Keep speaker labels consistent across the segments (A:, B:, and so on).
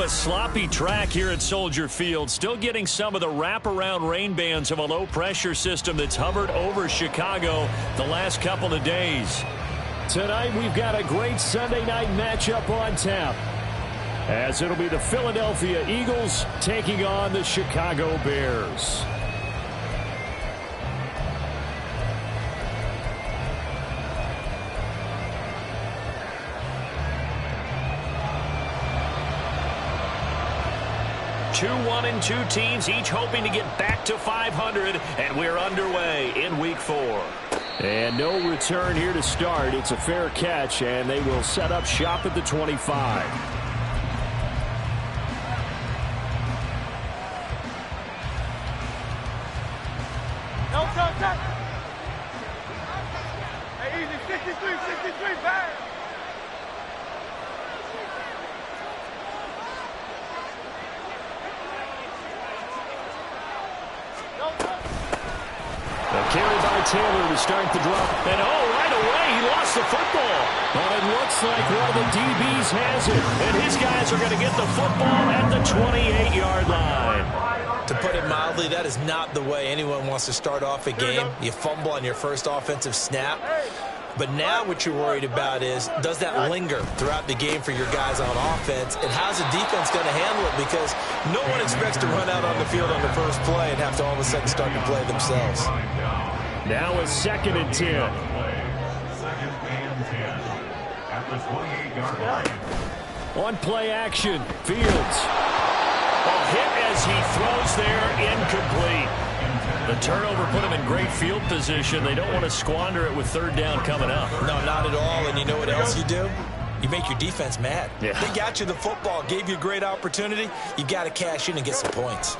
A: a sloppy track here at Soldier Field. Still getting some of the wraparound rain bands of a low-pressure system that's hovered over Chicago the last couple of days.
B: Tonight we've got a great Sunday night matchup on tap, as it'll be the Philadelphia Eagles taking on the Chicago Bears.
A: Two 1-2 teams, each hoping to get back to 500, and we're underway in Week 4.
B: And no return here to start. It's a fair catch, and they will set up shop at the 25.
C: No contact. Hey, easy, 63, bang.
B: Carried by Taylor to start the drop.
A: And right away, he lost the football.
B: But it looks like one of the DBs has it.
A: And his guys are going to get the football at the 28-yard line.
D: To put it mildly, that is not the way anyone wants to start off a game. You fumble on your first offensive snap. But now what you're worried about is, does that linger throughout the game for your guys on offense? And how's the defense going to handle it? Because no one expects to run out on the field on the first play and have to all of a sudden start to play themselves.
B: Now a 2nd and 10. On play action, Fields.
A: Hit as he throws there, incomplete. The turnover put him in great field position. They don't want to squander it with 3rd down coming up.
D: No, not at all. And you know what else you do? You make your defense mad.
A: Yeah.
D: They got you the football, gave you a great opportunity. You got to cash in and get some points.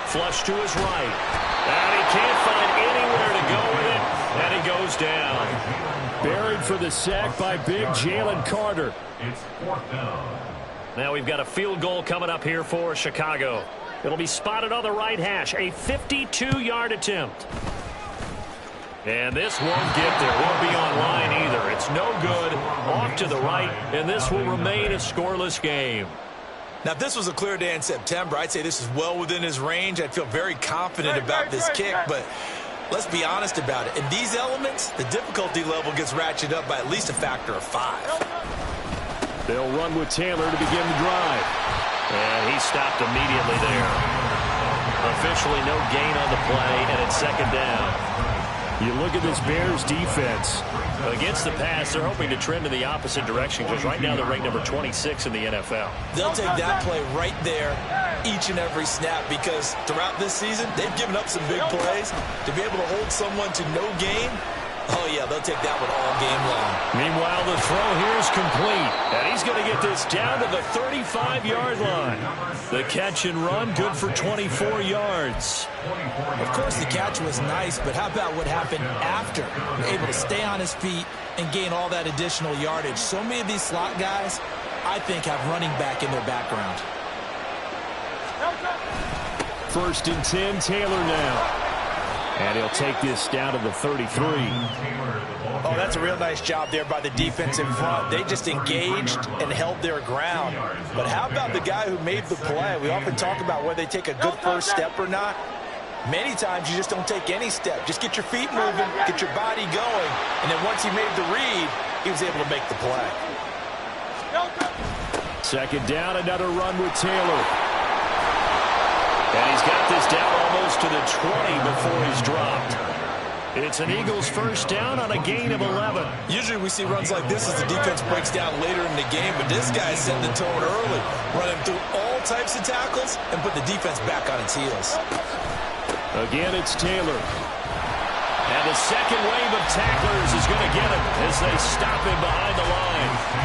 A: Flush to his right. And he can't find anywhere to go with it. And he goes down.
B: Buried for the sack by big Jalen Carter.
E: It's 4th down.
A: Now we've got a field goal coming up here for Chicago. It'll be spotted on the right hash. A 52-yard attempt. And this won't get there. Won't be on line either. It's no good. Off to the right. And this will remain a scoreless game.
D: Now, if this was a clear day in September, I'd say this is well within his range. I'd feel very confident about this kick, but let's be honest about it. In these elements, the difficulty level gets ratcheted up by at least a factor of 5.
B: They'll run with Taylor to begin the drive.
A: And he stopped immediately there. Officially no gain on the play, and it's 2nd down.
B: You look at this Bears defense.
A: Against the pass, they're hoping to trend in the opposite direction because right now they're ranked number 26 in the NFL.
D: They'll take that play right there each and every snap because throughout this season, they've given up some big plays. To be able to hold someone to no gain, oh, yeah, they'll take that one all game long.
A: Meanwhile, the throw here is complete. And he's going to get this down to the 35-yard line. The catch and run, good for 24 yards.
D: Of course, the catch was nice, but how about what happened after? Able to stay on his feet and gain all that additional yardage. So many of these slot guys, I think, have running back in their background.
B: 1st and 10, Taylor now. And he'll take this down to the 33.
D: Oh, that's a real nice job there by the defense in front. They just engaged and held their ground. But how about the guy who made the play? We often talk about whether they take a good first step or not. Many times you just don't take any step. Just get your feet moving, get your body going, and then once he made the read, he was able to make the play.
B: 2nd down, another run with Taylor.
A: And he's got this down almost to the 20 before he's dropped. It's an Eagles 1st down on a gain of 11.
D: Usually we see runs like this as the defense breaks down later in the game, but this guy set the tone early, running through all types of tackles and put the defense back on its heels.
B: Again, it's Taylor.
A: And the second wave of tacklers is going to get him as they stop him behind the line.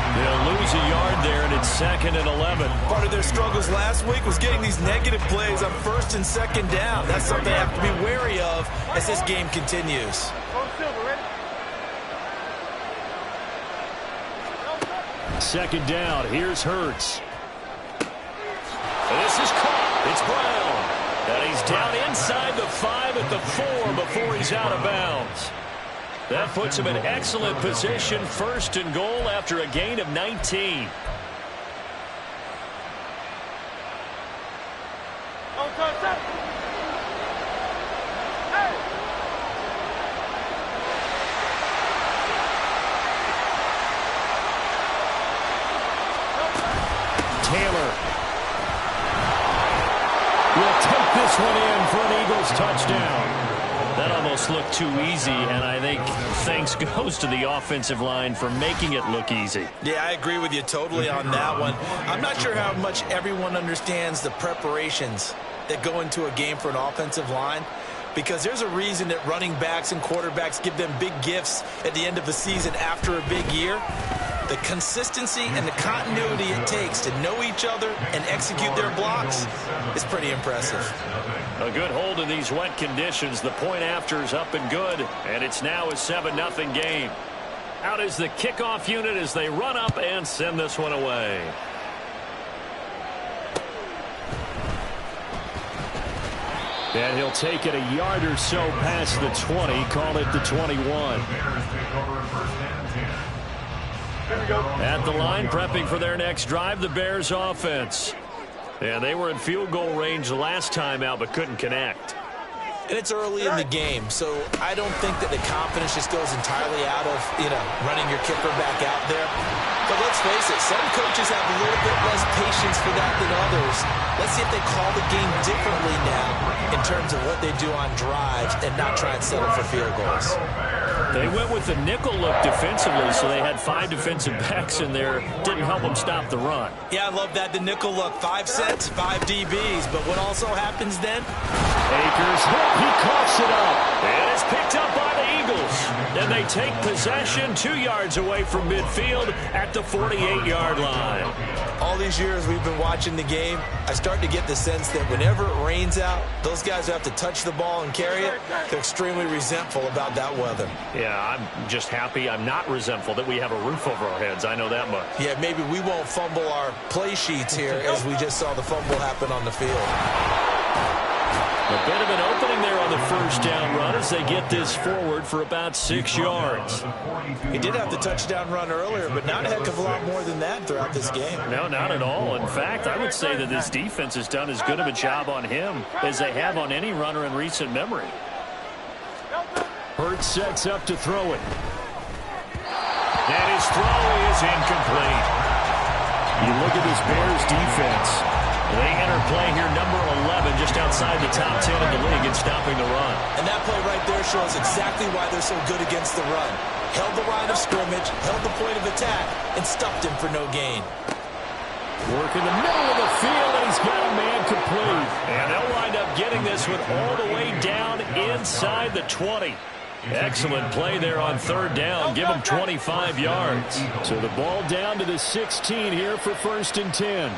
A: They'll lose a yard there, and it's 2nd and 11.
D: Part of their struggles last week was getting these negative plays on 1st and 2nd down. That's something they have to be wary of as this game continues.
B: 2nd down. Here's Hurts.
A: This is caught. It's Brown. And he's down inside the 5 at the 4 before he's out of bounds.
B: That puts him in excellent position, 1st and goal after a gain of 19.
C: Don't touch that. Hey!
B: Taylor will take this one in for an Eagles touchdown. That almost looked too easy, and I think thanks goes to the offensive line for making it look easy.
D: Yeah, I agree with you totally on that one. I'm not sure how much everyone understands the preparations that go into a game for an offensive line, because there's a reason that running backs and quarterbacks give them big gifts at the end of the season after a big year. The consistency and the continuity it takes to know each other and execute their blocks is pretty impressive.
B: A good hold in these wet conditions. The point after is up and good, and it's now a 7-0 game. Out is the kickoff unit as they run up and send this one away. And he'll take it a yard or so past the 20, call it the 21. At the line, prepping for their next drive, the Bears offense. And they were in field goal range the last time out, but couldn't connect.
D: And it's early in the game, so I don't think that the confidence just goes entirely out of, running your kicker back out there. But let's face it, some coaches have a little bit less patience for that than others. Let's see if they call the game differently now in terms of what they do on drives and not try and settle for field goals.
B: They went with the nickel look defensively, so they had 5 defensive backs in there. Didn't help them stop the run.
D: Yeah, I love that. The nickel look, 5 sets, 5 DBs. But what also happens then?
B: Akers hit. He coughs it up. And it's picked up by the Eagles. And they take possession 2 yards away from midfield at the 48-yard line.
D: All these years we've been watching the game, I start to get the sense that whenever it rains out, those guys who have to touch the ball and carry it, they're extremely resentful about that weather.
A: Yeah, I'm just happy I'm not resentful that we have a roof over our heads. I know that much.
D: Yeah, maybe we won't fumble our play sheets here as we just saw the fumble happen on the field.
B: A bit of an opening there on the first down run as they get this forward for about 6 yards.
D: He did have the touchdown run earlier, but not a heck of a lot more than that throughout this game.
A: No, not at all. In fact, I would say that this defense has done as good of a job on him as they have on any runner in recent memory.
B: Hurts sets up to throw it. And his throw is incomplete. You look at this Bears defense. They enter play here, number 11, just outside the top 10 in the league in stopping the run.
D: And that play right there shows exactly why they're so good against the run. Held the line of scrimmage, held the point of attack, and stopped him for no gain.
B: Work in the middle of the field, and he's got a man complete. And they'll wind up getting this one all the way down inside the 20. Excellent play there on 3rd down. Give them 25 yards. So the ball down to the 16 here for 1st and 10.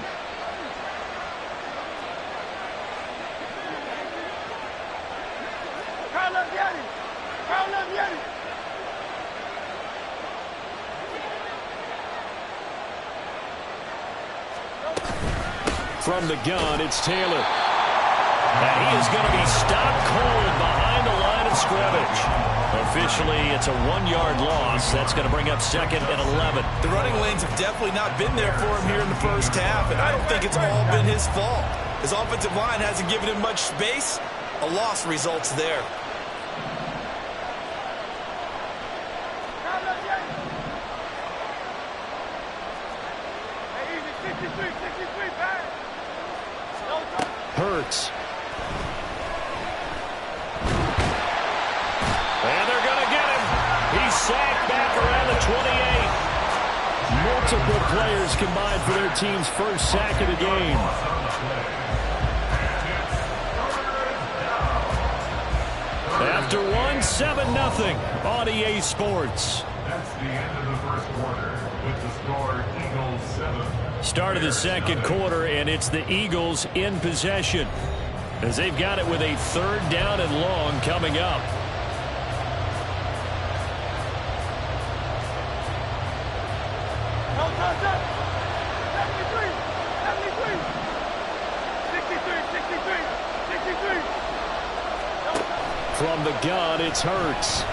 B: From the gun, it's Taylor. And he is going to be stopped cold behind the line of scrimmage. Officially, it's a 1-yard loss. That's going to bring up 2nd and 11.
D: The running lanes have definitely not been there for him here in the first half, and I don't think it's all been his fault. His offensive line hasn't given him much space. A loss results there.
B: Hurts. And they're going to get him. He's sacked back around the 28. Multiple players combined for their team's first sack of the game. After 1-7-0 on EA Sports.
E: That's the end of the first quarter with the score Eagles 7.
B: Start of the second quarter, and it's the Eagles in possession as they've got it with a 3rd down and long coming up. From the gun, it's Hurts.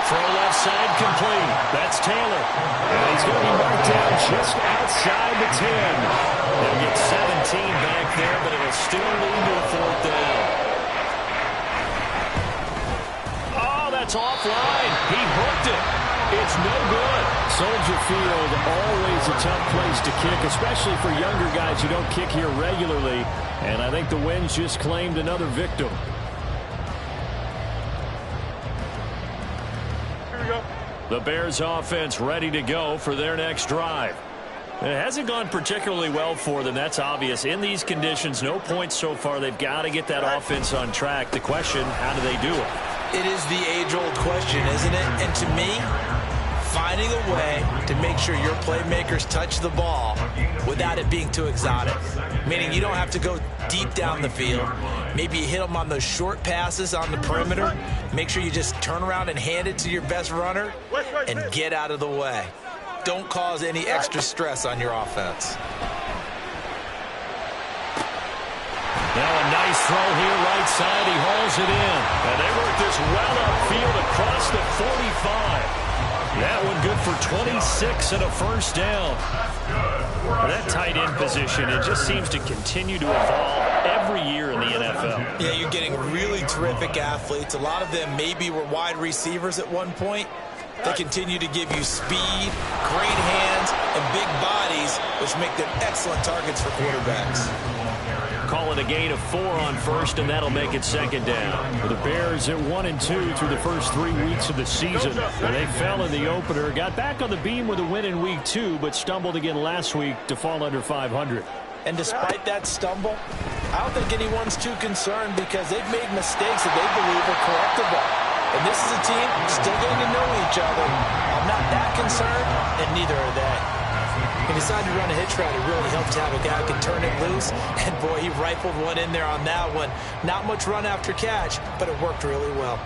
B: throw left side complete. That's Taylor. And he's going to be marked down just outside the 10. They'll get 17 back there, but it'll still lead to a 4th down. Oh, that's offline. He hooked it. It's no good. Soldier Field, always a tough place to kick, especially for younger guys who don't kick here regularly. And I think the Winds just claimed another victim. The Bears offense ready to go for their next drive. It hasn't gone particularly well for them. That's obvious. In these conditions, no points so far. They've got to get that offense on track. The question, how do they do it?
D: It is the age-old question, isn't it? And to me, finding a way to make sure your playmakers touch the ball without it being too exotic. Meaning you don't have to go deep down the field. Maybe you hit them on those short passes on the perimeter. Make sure you just turn around and hand it to your best runner and get out of the way. Don't cause any extra stress on your offense.
B: Now a nice throw here, right side. He hauls it in. And they work this well upfield across the 45. That one good for 26 and a 1st down. That tight end position, it just seems to continue to evolve every year in the NFL.
D: Yeah, you're getting really terrific athletes. A lot of them maybe were wide receivers at one point. They continue to give you speed, great hands, and big bodies, which make them excellent targets for quarterbacks.
B: Call it a gain of 4 on 1st, and that'll make it 2nd down. The Bears at 1-2 through the first 3 weeks of the season. Where they fell in the opener, got back on the beam with a win in week 2, but stumbled again last week to fall under 500.
D: And despite that stumble, I don't think anyone's too concerned because they've made mistakes that they believe are correctable. And this is a team still getting to know each other. I'm not that concerned, and neither are they. He decided to run a hitch route. It really helped to have a guy who can turn it loose. And, boy, he rifled one in there on that one. Not much run after catch, but it worked really well.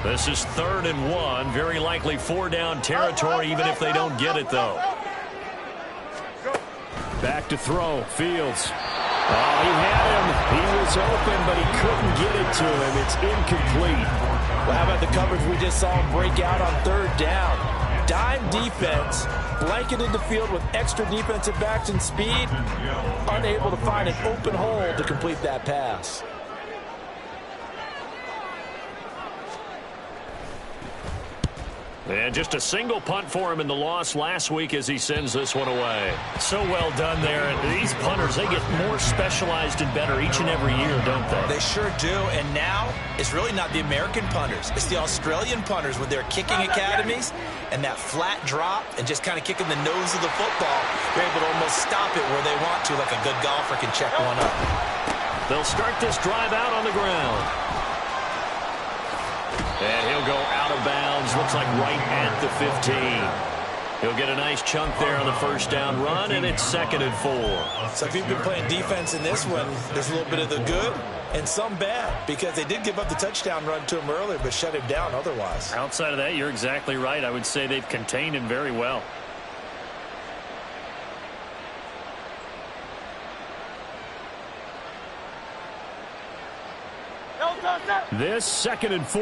B: This is 3rd and 1. Very likely 4-down territory, even if they don't get it, though. Back to throw. Fields. Oh, he had him. He was open, but he couldn't get it to him. It's incomplete.
D: Well, how about the coverage we just saw him break out on 3rd down? Dime defense, blanketed the field with extra defensive backs and speed, unable to find an open hole to complete that pass.
B: And just a single punt for him in the loss last week as he sends this one away.
A: So well done there. These punters, they get more specialized and better each and every year, don't they?
D: They sure do. And now it's really not the American punters. It's the Australian punters with their kicking academies and that flat drop and just kind of kicking the nose of the football. They're able to almost stop it where they want to, like a good golfer can check one up.
B: They'll start this drive out on the ground. And he'll go out of bounds, looks like right at the 15. He'll get a nice chunk there on the 1st down run, and it's 2nd and 4.
D: So if you've been playing defense in this one, there's a little bit of the good and some bad, because they did give up the touchdown run to him earlier, but shut him down otherwise.
A: Outside of that, you're exactly right. I would say they've contained him very well.
B: This 2nd and 4.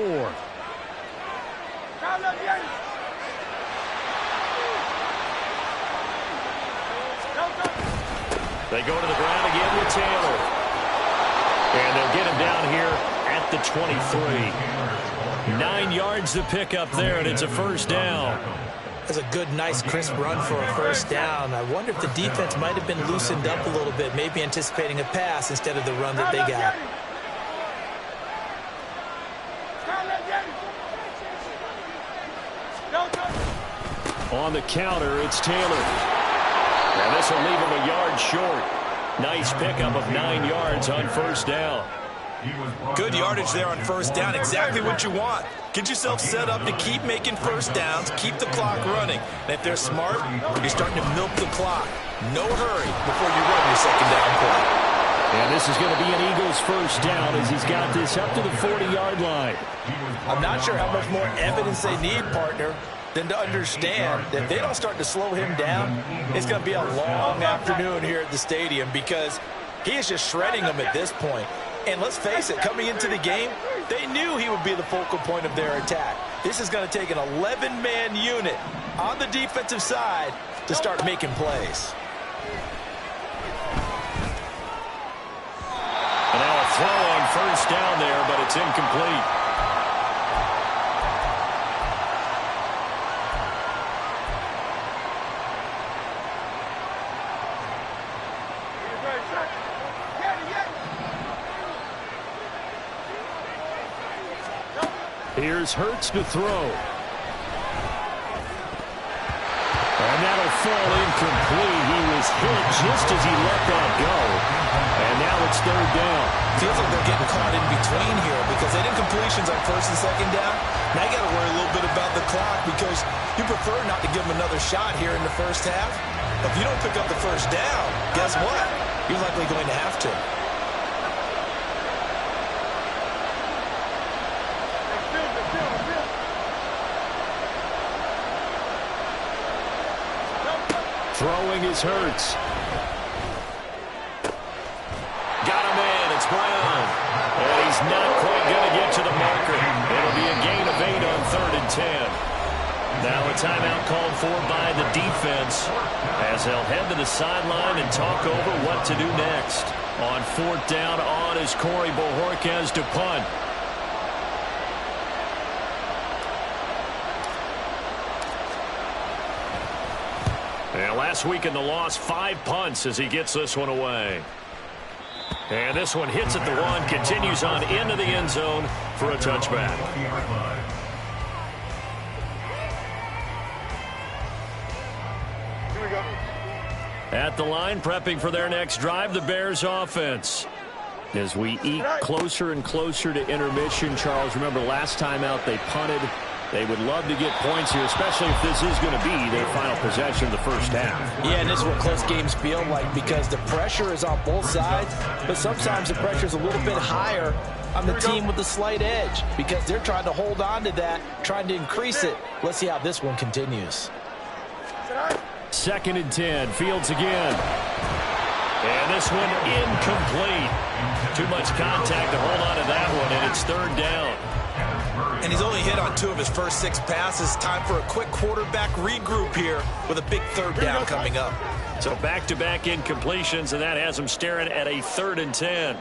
B: They go to the ground again with Taylor. And they'll get him down here at the 23. 9 yards to pick up there, and it's a 1st down.
D: That's a good, nice, crisp run for a 1st down. I wonder if the defense might have been loosened up a little bit, maybe anticipating a pass instead of the run that they got.
B: On the counter, it's Taylor. And this will leave him a yard short. Nice pickup of 9 yards on 1st down.
D: Good yardage there on 1st down. Exactly what you want. Get yourself set up to keep making 1st downs, keep the clock running. And if they're smart, you're starting to milk the clock. No hurry before you run your 2nd down play.
B: And this is going to be an Eagles 1st down as he's got this up to the 40-yard line.
D: I'm not sure how much more evidence they need, partner, than to understand that if they don't start to slow him down, it's going to be a long afternoon here at the stadium because he is just shredding them at this point. And let's face it, coming into the game, they knew he would be the focal point of their attack. This is going to take an 11-man unit on the defensive side to start making plays.
B: And now a throw on first down there, but it's incomplete. Here's Hurts to throw. And that'll fall incomplete. He was hit just as he let that go. And now it's third down.
D: Feels like they're getting caught in between here because they did completions on first and second down. Now you got to worry a little bit about the clock because you prefer not to give them another shot here in the first half. But if you don't pick up the first down, guess what? You're likely going to have to.
B: Throwing is Hurts. Got him in. It's Brown. And he's not quite going to get to the marker. It'll be a gain of 8 on 3rd and 10. Now a timeout called for by the defense as they'll head to the sideline and talk over what to do next. On 4th down on is Corey Bojorquez to punt. And last week in the loss, 5 punts as he gets this one away. And this one hits at the 1, continues on into the end zone for a touchback.
C: Here we go.
B: At the line, prepping for their next drive, the Bears offense. As we eke closer and closer to intermission, Charles, remember last time out they punted. They would love to get points here, especially if this is going to be their final possession of the first half.
D: Yeah, and this is what close games feel like because the pressure is on both sides, but sometimes the pressure is a little bit higher on the team with the slight edge because they're trying to hold on to that, trying to increase it. Let's see how this one continues.
B: 2nd and 10, Fields again. And this one incomplete. Too much contact to hold on to that one, and it's 3rd down.
D: And he's only hit on 2 of his first 6 passes. Time for a quick quarterback regroup here with a big 3rd down coming up.
B: So back-to-back incompletions, and that has him staring at a 3rd and 10.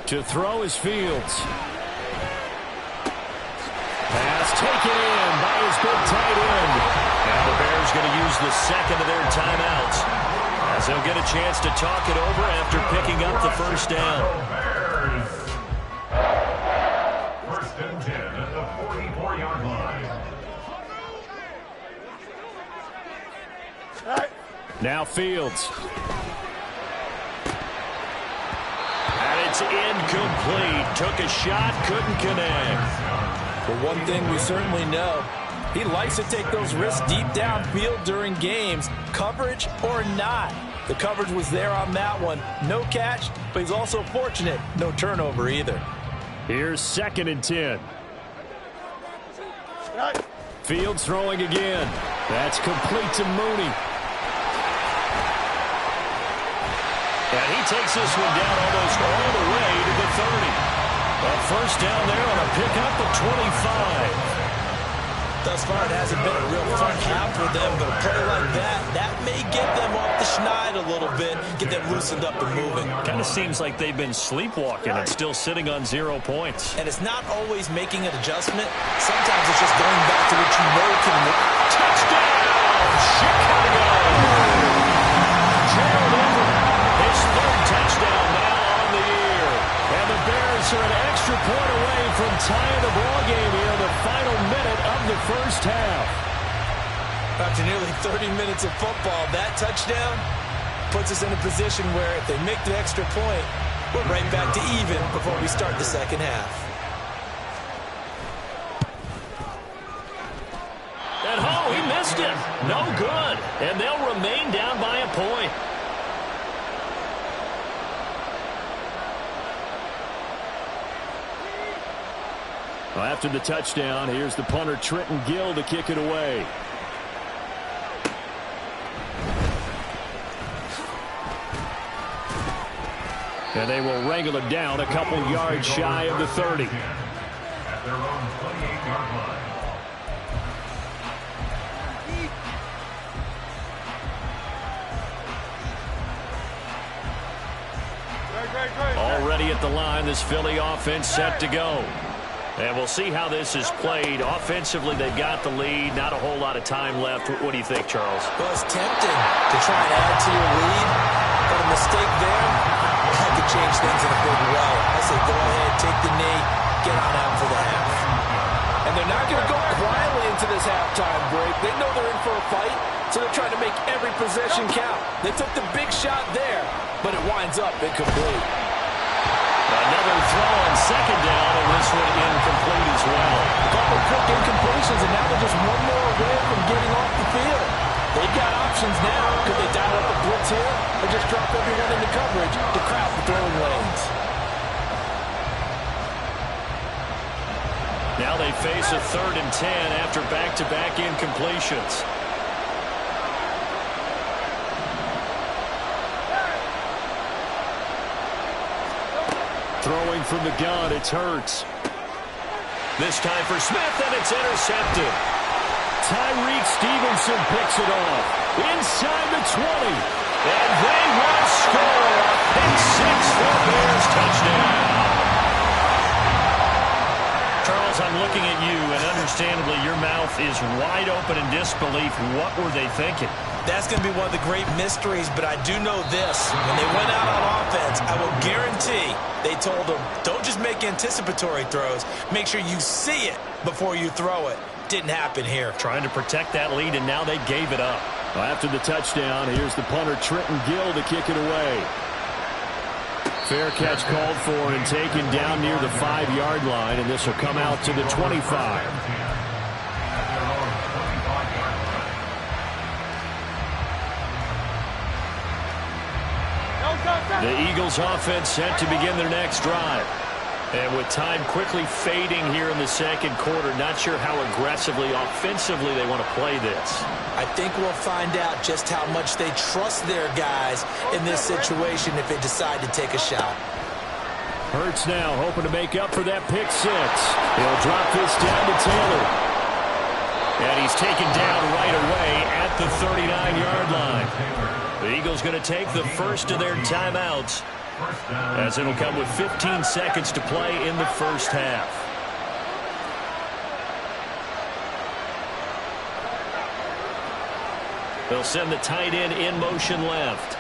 B: To throw is Fields. Pass taken in by his big tight end. Now the Bears going to use the second of their timeouts as they'll get a chance to talk it over after picking up the first down.
E: First and 10 at the 44-yard line.
B: Now Fields. And it's incomplete. Took a shot, couldn't connect.
D: But one thing we certainly know, he likes to take those risks deep downfield during games, coverage or not. The coverage was there on that one. No catch, but he's also fortunate. No turnover either.
B: Here's 2nd and 10. Fields throwing again. That's complete to Mooney. And he takes this one down almost all the way to the 30. A first down there on a pickup of 25.
D: Thus far, it hasn't been a real fun half for them, but a play like that may get them off the schneid a little bit, get them loosened up and moving.
B: Kind of seems like they've been sleepwalking and still sitting on 0 points.
D: And it's not always making an adjustment. Sometimes it's just going back to what you know can work.
B: Touchdown, Chicago! Gerald Everett, his 3rd touchdown now on the year. And the Bears are an extra point away from tying the ball game here in the final minute of the first half.
D: After nearly 30 minutes of football, that touchdown puts us in a position where if they make the extra point, we're right back to even before we start the second half.
B: And he missed it. No good. And they'll remain down by a point. Well, after the touchdown, here's the punter Trenton Gill to kick it away. And they will wrangle it down a couple yards shy of the 30.
E: their own 28-yard line.
B: Already at the line, this Philly offense set to go. And we'll see how this is played. Offensively, they've got the lead. Not a whole lot of time left. What do you think, Charles?
D: Well, it's tempting to try and add to your lead, but a mistake there, that could change things in a big way. I say go ahead, take the knee, get on out for the half.
F: And they're not going to go quietly into this halftime break. They know they're in for a fight, so they're trying to make every possession count. They took the big shot there, but it winds up incomplete.
B: Another throw on second down, and this one incomplete as well.
F: A couple quick incompletions, and now they're just one more away from getting off the field. They've got options now. Could they dial up a blitz here, or just drop everyone into coverage to crowd the throwing lanes?
B: Now they face a 3rd and 10 after back-to-back incompletions. Throwing from the gun, it's Hurts. This time for Smith, and it's intercepted. Tyreek Stevenson picks it off. Inside the 20. And they will score a pick six for Bears touchdown. Charles, I'm looking at you, and understandably your mouth is wide open in disbelief. What were they thinking?
D: That's going to be one of the great mysteries, but I do know this. When they went out on offense, I will guarantee they told them, don't just make anticipatory throws. Make sure you see it before you throw it. Didn't happen here.
B: Trying to protect that lead, and now they gave it up. Well, after the touchdown, here's the punter, Trenton Gill, to kick it away. Fair catch called for and taken down near the 5-yard line, and this will come out to the 25. The Eagles offense set to begin their next drive. And with time quickly fading here in the second quarter, not sure how aggressively, offensively they want to play this.
D: I think we'll find out just how much they trust their guys in this situation if they decide to take a shot.
B: Hurts now hoping to make up for that pick six. He'll drop this down to Taylor. And he's taken down right away at the 39-yard line. The Eagles going to take the first of their timeouts, as it'll come with 15 seconds to play in the first half. They'll send the tight end in motion left.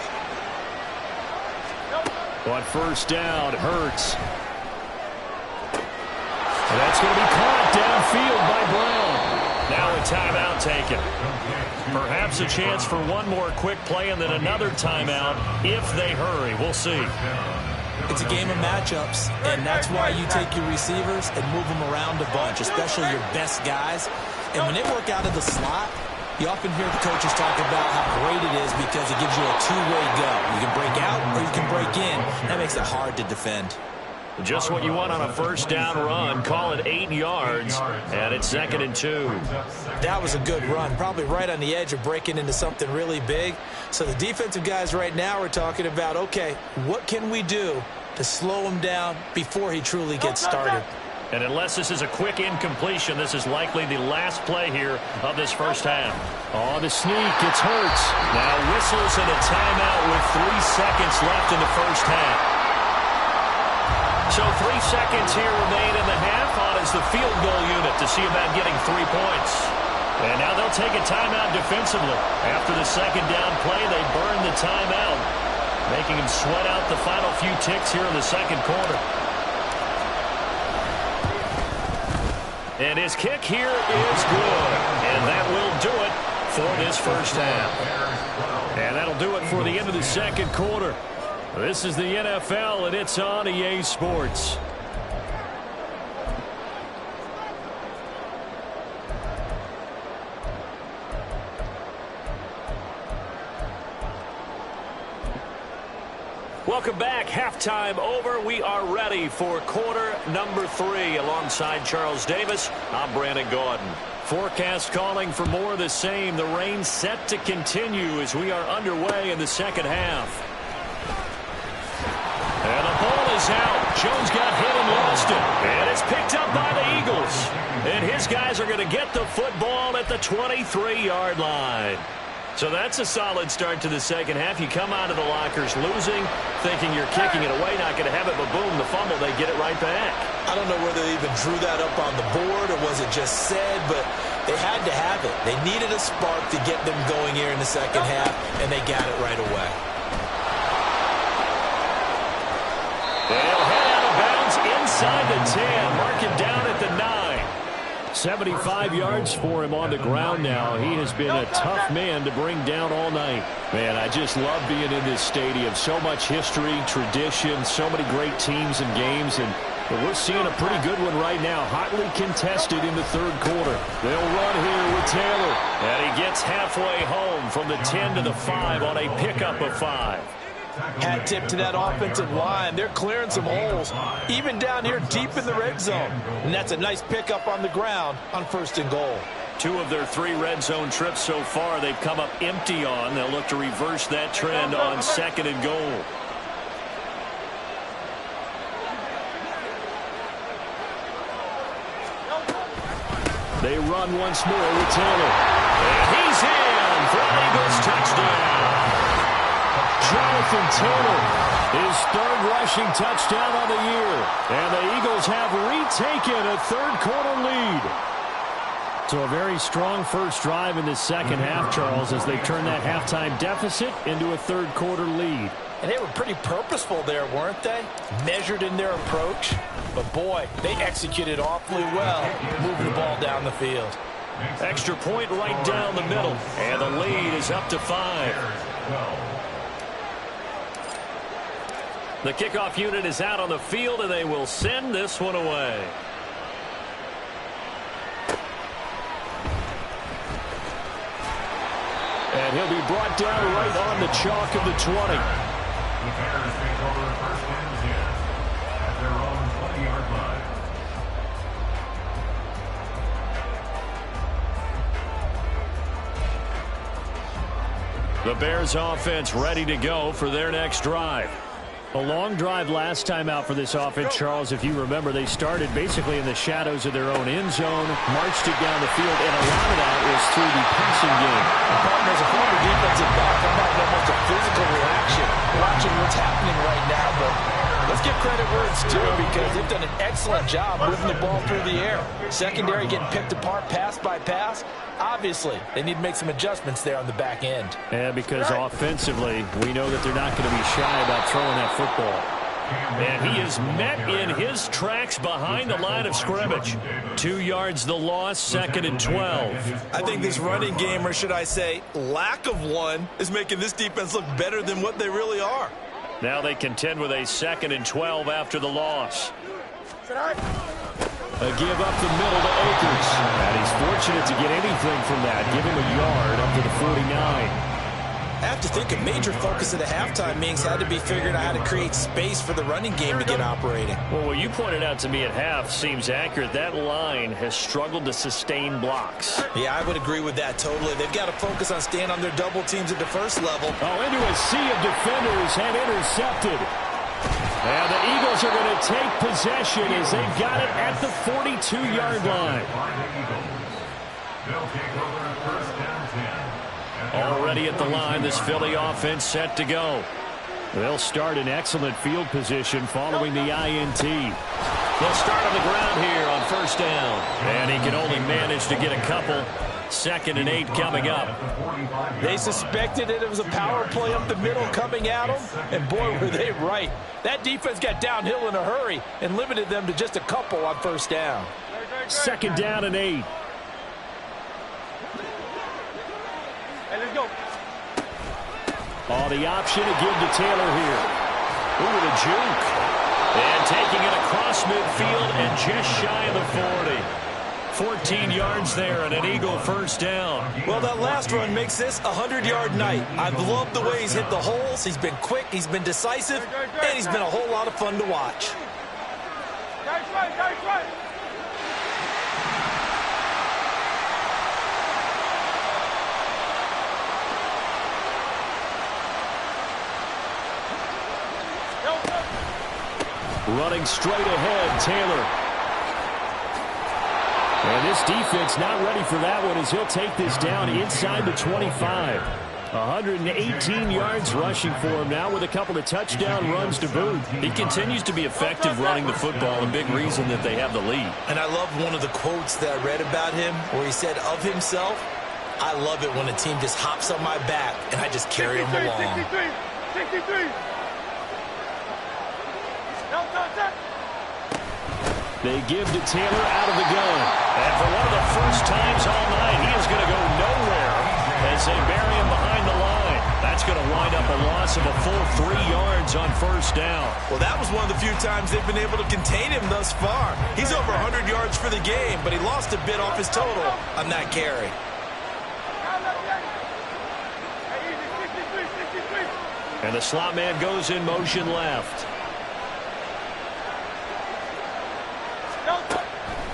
B: On first down, Hurts. And that's going to be caught downfield by Brown. Now a timeout taken. Perhaps a chance for one more quick play and then another timeout if they hurry. We'll see.
D: It's a game of matchups, and that's why you take your receivers and move them around a bunch, especially your best guys. And when they work out of the slot, you often hear the coaches talk about how great it is because it gives you a two-way go. You can break out or you can break in. That makes it hard to defend.
B: Just what you want on a first down run. Call it 8 yards, and it's 2nd and 2.
D: That was a good run, probably right on the edge of breaking into something really big. So the defensive guys right now are talking about, okay, what can we do to slow him down before he truly gets started?
B: And unless this is a quick incompletion, this is likely the last play here of this first half. Oh, the sneak, it's Hurts. Now whistles and a timeout with 3 seconds left in the first half. So 3 seconds here remain in the half. On is the field goal unit to see about getting 3 points. And now they'll take a timeout defensively. After the second down play, they burn the timeout, making them sweat out the final few ticks here in the second quarter. And his kick here is good. And that will do it for this first half. And that'll do it for the end of the second quarter. This is the NFL, and it's on EA Sports. Welcome back. Halftime over. We are ready for quarter number 3. Alongside Charles Davis, I'm Brandon Gaudin. Forecast calling for more of the same. The rain set to continue as we are underway in the second half. And the ball is out. Jones got hit and lost it. And it's picked up by the Eagles. And his guys are going to get the football at the 23-yard line. So that's a solid start to the second half. You come out of the lockers losing, thinking you're kicking it away, not going to have it, but boom, the fumble, they get it right back.
D: I don't know whether they even drew that up on the board or was it just said, but they had to have it. They needed a spark to get them going here in the second half, and they got it right away.
B: They'll head out of bounds inside the 10, mark it down at the 9. 75 yards for him on the ground now. He has been a tough man to bring down all night. Man, I just love being in this stadium. So much history, tradition, so many great teams and games, and we're seeing a pretty good one right now. Hotly contested in the third quarter. They'll run here with Taylor. And he gets halfway home from the 10 to the 5 on a pickup of 5.
D: Hat tip to that offensive line. They're clearing some holes, even down here deep in the red zone. And that's a nice pickup on the ground on 1st and goal.
B: 2 of their 3 red zone trips so far they've come up empty on. They'll look to reverse that trend on 2nd and goal. They run once more with Taylor. And he's in for an Eagles touchdown. Jonathan Taylor, his 3rd rushing touchdown on the year. And the Eagles have retaken a third-quarter lead. So a very strong first drive in the second half, Charles, as they turn that halftime deficit into a third-quarter lead.
D: And they were pretty purposeful there, weren't they? Measured in their approach. But, boy, they executed awfully well, moving the ball down the field.
B: Extra point right down the middle. And the lead is up to 5. The kickoff unit is out on the field, and they will send this one away. And he'll be brought down right on the chalk of the 20.
E: The Bears take over 1st and 10 at their own 20-yard line.
B: The Bears offense ready to go for their next drive.
A: A long drive last time out for this offense, Charles. If you remember, they started basically in the shadows of their own end zone, marched it down the field, and a lot of that was through the passing game.
D: As a former defensive back, I'm having almost a physical reaction watching what's happening right now, but let's give credit where it's due because they've done an excellent job moving the ball through the air. Secondary getting picked apart pass by pass. Obviously, they need to make some adjustments there on the back end.
A: Yeah, because offensively, we know that they're not going to be shy about throwing that football.
B: And he is met in his tracks behind the line of scrimmage. 2 yards the loss, 2nd and 12.
D: I think this running game, or should I say lack of one, is making this defense look better than what they really are.
B: Now they contend with a 2nd and 12 after the loss.
A: A give up the middle to Akers. And he's fortunate to get anything from that. Give him a yard up to the 49.
D: I have to think a major focus of the halftime meetings had to be figuring out how to create space for the running game to get operating.
B: Well, what you pointed out to me at half seems accurate. That line has struggled to sustain blocks.
D: Yeah, I would agree with that totally. They've got to focus on staying on their double teams at the first level.
B: Oh, into a sea of defenders and intercepted. And the Eagles are going to take possession as they've got it at the 42-yard line.
E: They'll take over 1st and 10.
B: Already at the line, this Philly offense set to go.
A: They'll start in excellent field position following the INT.
B: They'll start on the ground here on 1st down. And he can only manage to get a couple. 2nd and 8 coming up.
D: They suspected that it was a power play up the middle coming at them, and boy, were they right. That defense got downhill in a hurry and limited them to just a couple on 1st down.
A: 2nd down and 8.
C: Hey, let's go.
A: Oh, the option to give to Taylor here.
B: Ooh, the juke. And taking it across midfield and just shy of the 40. 14 yards there and an Eagle 1st down.
D: Well, that last run makes this a 100-yard night. I've loved the way he's hit the holes. He's been quick, he's been decisive, and he's been a whole lot of fun to watch.
C: Guys, right.
B: Running straight ahead, Taylor. And this defense not ready for that one as he'll take this down inside the 25. 118 yards rushing for him now with a couple of touchdown runs to boot.
A: He continues to be effective running the football, a big reason that they have the lead.
D: And I love one of the quotes that I read about him where he said of himself, I love it when a team just hops on my back and I just carry them along.
C: 63.
B: They give to Taylor out of the gun.
A: And for one of the first times all night, he is going to go nowhere as they bury him behind the line. That's going to wind up a loss of a full 3 yards on first down.
D: Well, that was one of the few times they've been able to contain him thus far. He's over 100 yards for the game, but he lost a bit off his total on that carry.
A: And the slot man goes in motion left.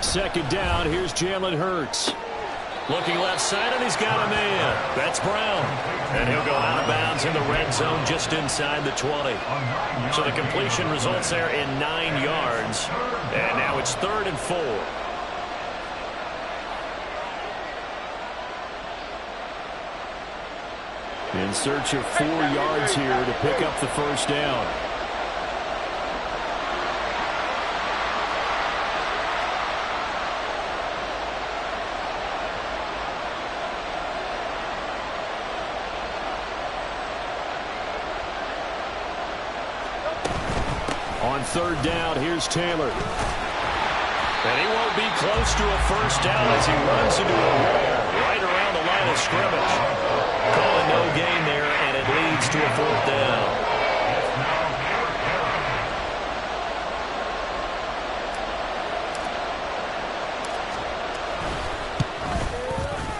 B: Second down, here's Jalen Hurts.
A: Looking left side, and he's got a man. That's Brown. And he'll go out of bounds in the red zone just inside the 20. So the completion results there in 9 yards. And now it's 3rd and 4.
B: In search of 4 yards here to pick up the first down. On third down, here's Taylor.
A: And he won't be close to a first down as he runs into a wall right around the line of scrimmage. Calling no gain there, and it leads to a 4th down.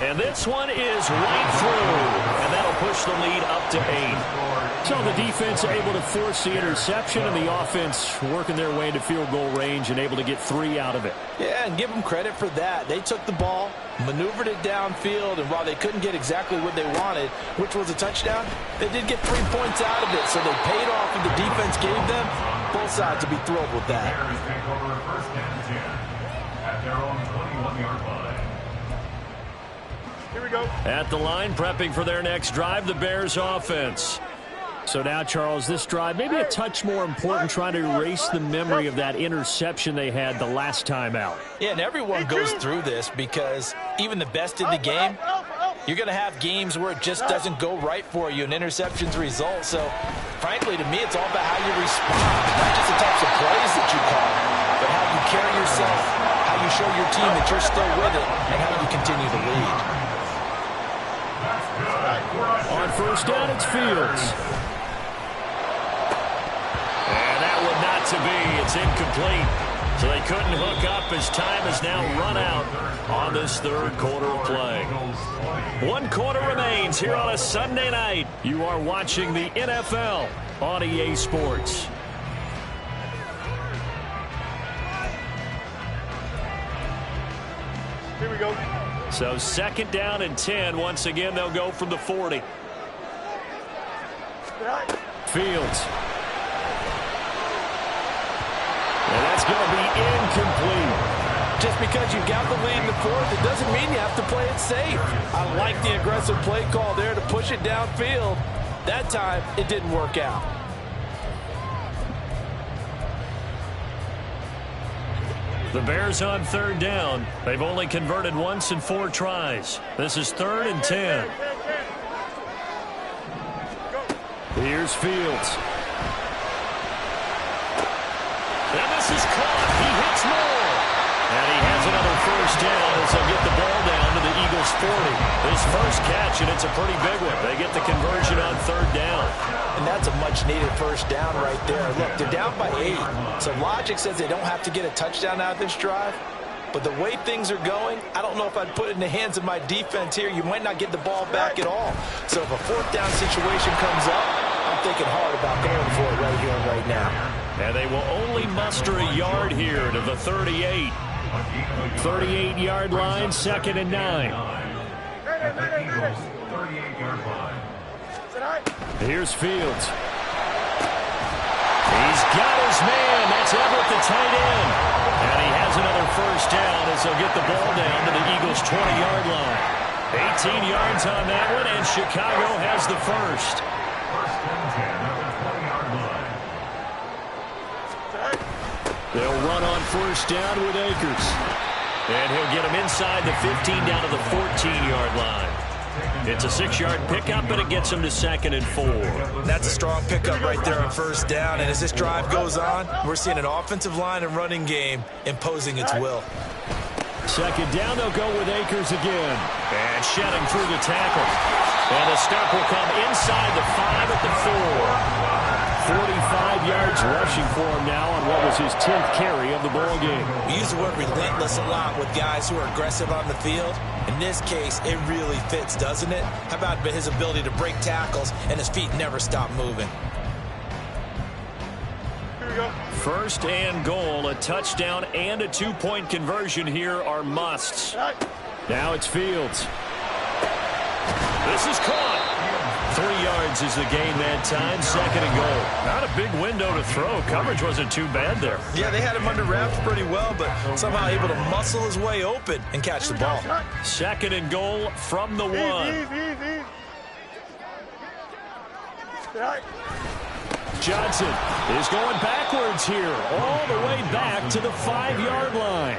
A: And this one is right through, and that'll push the lead up to 8.
B: So the defense able to force the interception, and the offense working their way into field goal range and able to get 3 out of it.
F: Yeah, and give them credit for that. They took the ball, maneuvered it downfield, and while they couldn't get exactly what they wanted, which was a touchdown, they did get 3 points out of it. So they paid off what the defense gave them. Both sides will be thrilled with that.
E: Bears take over 1st and 10 at their own 21-yard line.
C: Here we go.
B: At the line, prepping for their next drive, the Bears offense. So now, Charles, this drive maybe a touch more important, trying to erase the memory of that interception they had the last time out.
F: Yeah, and everyone goes through this because even the best in the game, you're going to have games where it just doesn't go right for you, and interceptions result. So, frankly, to me, it's all about how you respond, not just the types of plays that you call, but how you carry yourself, how you show your team that you're still with it, and how you continue to lead.
B: On first down, it's Fields.
A: And that one not to be. It's incomplete. So they couldn't hook up as time has now run out on this 3rd quarter of play. 1 quarter remains here on a Sunday night.
B: You are watching the NFL on EA Sports.
C: Here we go.
A: So 2nd down and 10. Once again, they'll go from the 40.
B: Fields. And that's going to be incomplete.
F: Just because you've got the lead in the 4th, it doesn't mean you have to play it safe. I like the aggressive play call there to push it downfield. That time, it didn't work out.
A: The Bears on 3rd down. They've only converted once in 4 tries. This is 3rd and 10.
B: Here's Fields.
A: And this is caught. He hits more. And he has another first down as they'll get the ball down to the Eagles' 40. His first catch, and it's a pretty big one. They get the conversion on 3rd down.
F: And that's a much-needed first down right there. Look, they're down by 8. So logic says they don't have to get a touchdown out of this drive. But the way things are going, I don't know if I'd put it in the hands of my defense here. You might not get the ball back at all. So if a 4th down situation comes up, I'm thinking hard about going for it right here and right now.
A: And they will only muster a yard here to the 38.
B: 38-yard line, 2nd and 9.
E: At the Eagles' 38-yard line.
B: Here's Fields. He's got his man. That's Everett, the tight end. And he has another first down as they'll get the ball down to the Eagles' 20-yard line. 18 yards on that one, and Chicago has the first.
E: First and 10 at the 20-yard line.
B: They'll run on first down with Akers. And he'll get him inside the 15 down to the 14-yard line. It's a 6-yard pickup, and it gets him to 2nd and 4.
D: That's a strong pickup right there on first down. And as this drive goes on, we're seeing an offensive line and running game imposing its will.
B: 2nd down, they'll go with Akers again. And shedding through the tackle. And the stop will come inside the 5 at the 4. 45 yards rushing for him now on what was his 10th carry of the ball game.
D: We use the word relentless a lot with guys who are aggressive on the field. In this case, it really fits, doesn't it? How about his ability to break tackles and his feet never stop moving?
C: Here we go.
B: First and goal, a touchdown and a 2-point conversion here are musts. Now it's Fields. This is caught. 3 yards is the gain that time, 2nd and goal.
A: Not a big window to throw. Coverage wasn't too bad there.
D: Yeah, they had him under wraps pretty well, but somehow able to muscle his way open and catch the ball.
B: 2nd and goal from the 1.
C: Easy.
B: Johnson is going backwards here, all the way back to the 5-yard line.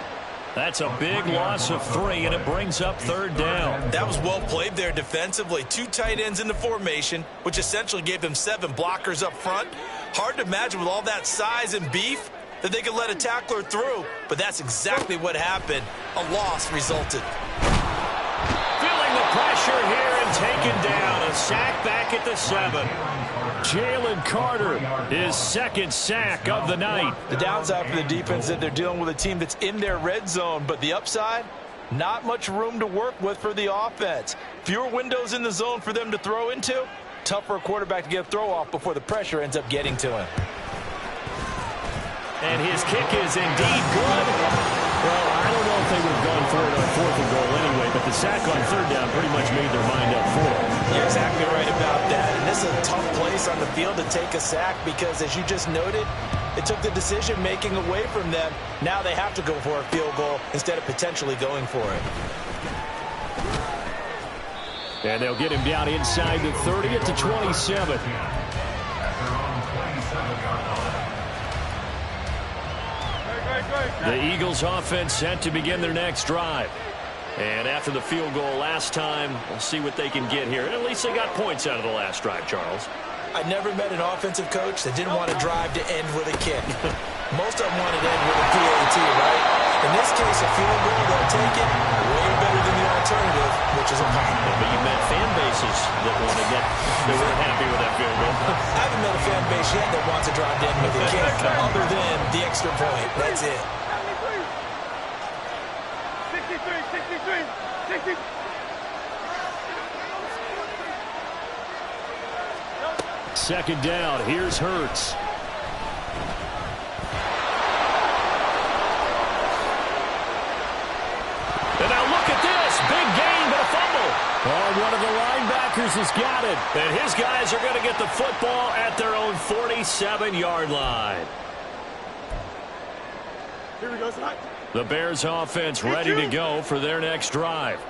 B: That's a big loss of 3, and it brings up 3rd down.
D: That was well played there defensively. 2 tight ends in the formation, which essentially gave them 7 blockers up front. Hard to imagine with all that size and beef that they could let a tackler through, but that's exactly what happened. A loss resulted.
B: Feeling the pressure here and taken down. A sack back at the 7. Jalen Carter, his 2nd sack of the night.
D: The downside for the defense is that they're dealing with a team that's in their red zone, but the upside, not much room to work with for the offense. Fewer windows in the zone for them to throw into. Tough for a quarterback to get a throw off before the pressure ends up getting to him.
B: And his kick is indeed good. Well, I don't know if they would have gone for it on 4th and goal anyway, but the sack on 3rd down pretty much made their mind up for it.
D: You're exactly right about that. And this is a tough place on the field to take a sack because, as you just noted, it took the decision-making away from them. Now they have to go for a field goal instead of potentially going for it.
B: And they'll get him down inside the 30 at the 27. The Eagles offense set to begin their next drive. And after the field goal last time, we'll see what they can get here. And at least they got points out of the last drive, Charles.
D: I never met an offensive coach that didn't want to drive to end with a kick. Most of them wanted to end with a PAT, right? In this case, a field goal, they'll take it way better than the alternative, which is a punt.
B: But you met fan bases that want to get, that weren't happy with that field goal.
D: I haven't met a fan base yet that wants to drive to end with a kick other than the extra point. That's it.
C: 63.
B: Second down. Here's Hurts. And now look at this. Big gain, but a fumble. Oh, one of the linebackers has got it. And his guys are going to get the football at their own 47-yard line.
C: Here we go, tonight.
B: The Bears offense ready to go for their next drive.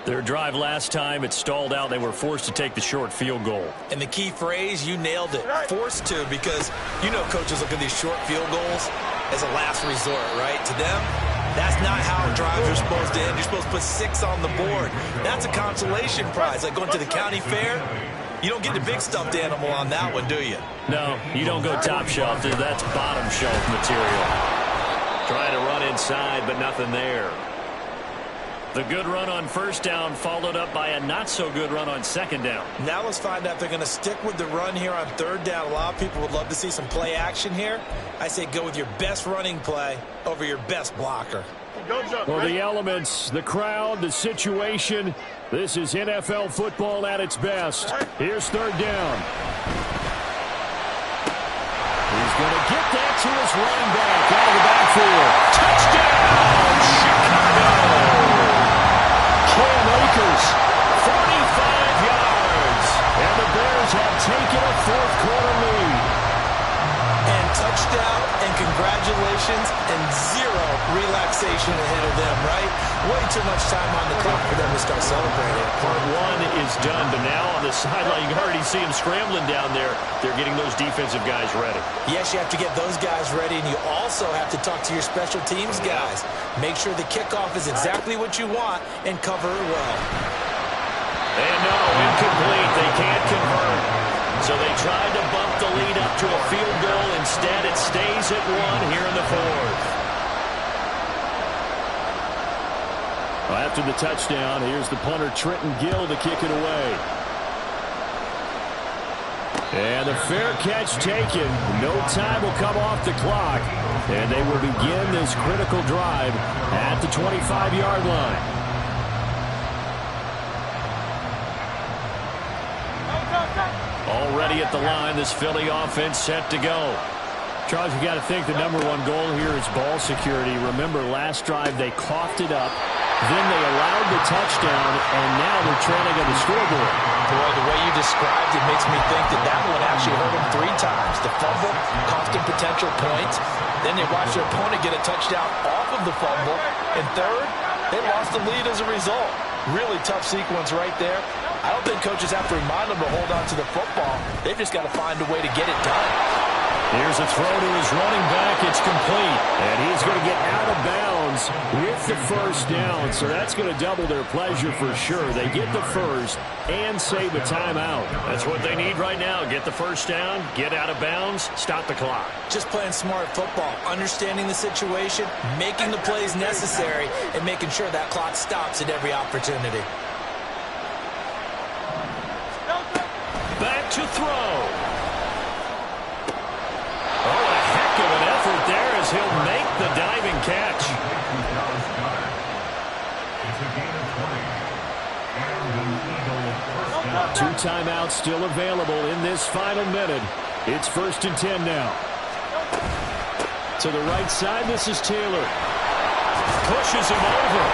B: Their drive last time, it stalled out. They were forced to take the short field goal.
D: And the key phrase, you nailed it. Forced to, because you know coaches look at these short field goals as a last resort, right? To them, that's not how drives are supposed to end. You're supposed to put 6 on the board. That's a consolation prize. Like going to the county fair, you don't get the big stuffed animal on that one, do you?
B: No, you don't go top shelf. That's bottom shelf material. Trying to run inside, but nothing there. The good run on first down followed up by a not-so-good run on second down.
D: Now let's find out if they're going to stick with the run here on third down. A lot of people would love to see some play action here. I say go with your best running play over your best blocker.
B: Well, the elements, the crowd, the situation, this is NFL football at its best. Here's third down. He's going to get that to his running back out of the backfield. Touchdown, Chicago! Cam Akers, 45 yards. And the Bears have taken a fourth-quarter lead.
D: And fixation ahead of them, right? Way too much time on the clock for them to start celebrating.
B: Part one is done, but now on the sideline, you can already see him scrambling down there. They're getting those defensive guys ready.
D: Yes, you have to get those guys ready, and you also have to talk to your special teams guys. Make sure the kickoff is exactly what you want and cover it well.
B: And no, incomplete. They can't convert. So they tried to bump the lead up to a field goal. Instead, it stays at 1 here in the fourth.
G: After the touchdown, here's the punter, Trenton Gill, to kick it away. And the fair catch taken. No time will come off the clock. And they will begin this critical drive at the 25-yard line.
B: Already at the line, this Philly offense set to go.
G: Charles, you got to think the #1 goal here is ball security. Remember, last drive they coughed it up, then they allowed the touchdown, and now they're trailing on the scoreboard.
D: Boy, the way you described it makes me think that one actually hurt them 3 times. The fumble, costing potential points. Then they watched their opponent get a touchdown off of the fumble. And third, they lost the lead as a result. Really tough sequence right there. I don't think coaches have to remind them to hold on to the football. They've just got to find a way to get it done.
B: Here's a throw to his running back. It's complete.
G: And he's going to get out of bounds with the first down. So that's going to double their pleasure for sure. They get the first and save a timeout.
B: That's what they need right now. Get the first down, get out of bounds, stop the clock.
D: Just playing smart football, understanding the situation, making the plays necessary, and making sure that clock stops at every opportunity.
B: Back to throw. Oh, a heck of an effort there as he'll make the diving catch.
G: Two timeouts still available in this final minute. It's 1st and 10 now. To the right side, this is Taylor.
B: Pushes him over.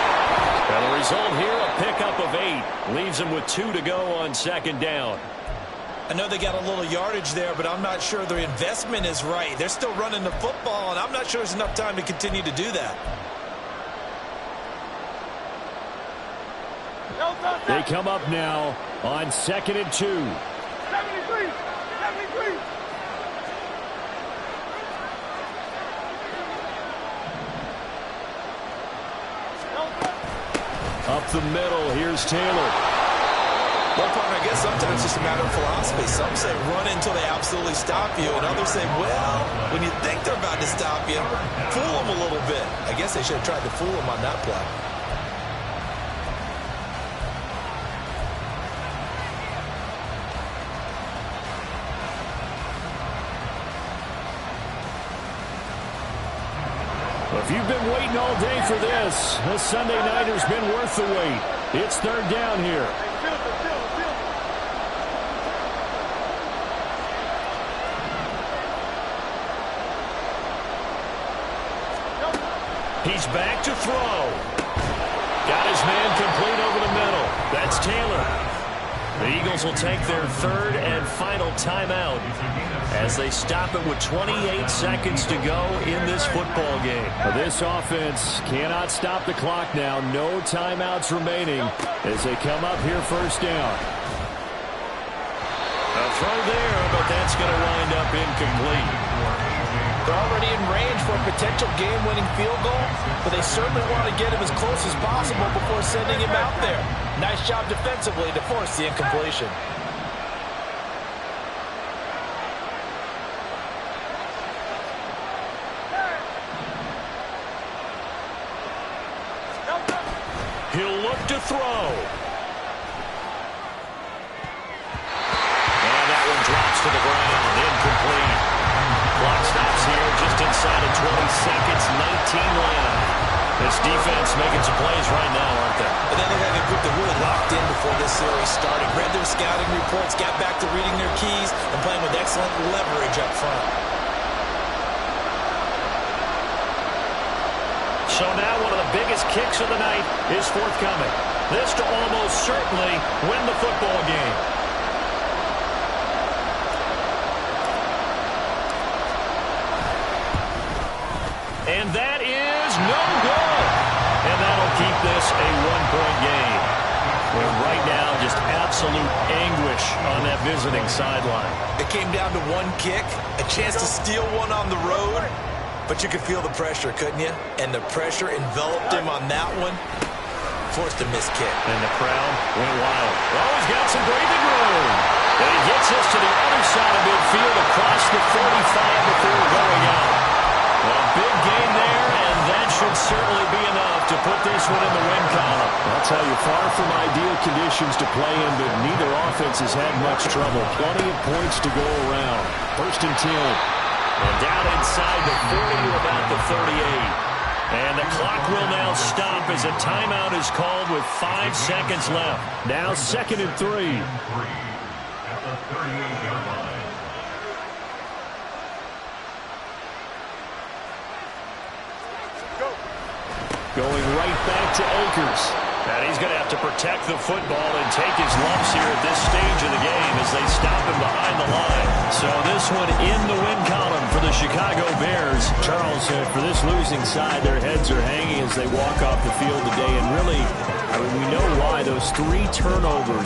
B: And the result here, a pickup of 8. Leaves him with 2 to go on 2nd down.
D: I know they got a little yardage there, but I'm not sure their investment is right. They're still running the football, and I'm not sure there's enough time to continue to do that.
G: They come up now on 2nd and 2.
C: 73.
G: Up the middle, here's Taylor.
D: Well, partner, I guess sometimes it's just a matter of philosophy. Some say run until they absolutely stop you, and others say, well, when you think they're about to stop you, fool them a little bit. I guess they should have tried to fool them on that play.
G: If you've been waiting all day for this Sunday nighter's been worth the wait. It's 3rd down here.
B: He's back to throw. Got his man complete over the middle. That's Taylor. The Eagles will take their 3rd and final timeout as they stop it with 28 seconds to go in this football game.
G: This offense cannot stop the clock now. No timeouts remaining as they come up here 1st down.
B: A throw there, but that's going to wind up incomplete.
D: They're already in range for a potential game-winning field goal, but they certainly want to get him as close as possible before sending him out there. Nice job defensively to force the incompletion.
B: He'll look to throw. And that one drops to the ground. Incomplete. Clock stops here just inside of 20 seconds. 19 left. This defense making some plays right now, aren't they?
D: And they look like a group that really locked in before this series started. Read their scouting reports, got back to reading their keys, and playing with excellent leverage up front.
B: So now one of the biggest kicks of the night is forthcoming. This to almost certainly win the football game. And that is no good.
A: anguish on that visiting sideline.
D: It came down to one kick, a chance to steal one on the road, but you could feel the pressure, couldn't you? And the pressure enveloped him on that one. Forced a missed kick.
A: And the crowd went wild. Oh, he's got some breathing room. And he gets us to the other side of midfield across the 45 before going out. A big gain there, and that should certainly be enough to put this one in the win column.
G: I'll tell you, far from ideal conditions to play in, but neither offense has had much trouble. Plenty of points to go around. 1st and 10.
A: And down inside the 40 to about the 38. And the clock will now stop as a timeout is called with 5 seconds left.
G: Now 2nd and 3.
E: At the 38-yard line.
G: Going right back to Akers.
A: And he's going to have to protect the football and take his lumps here at this stage of the game as they stop him behind the line. So this one in the win column for the Chicago Bears.
G: Charles, for this losing side, their heads are hanging as they walk off the field today. And really, I mean, we know why. Those 3 turnovers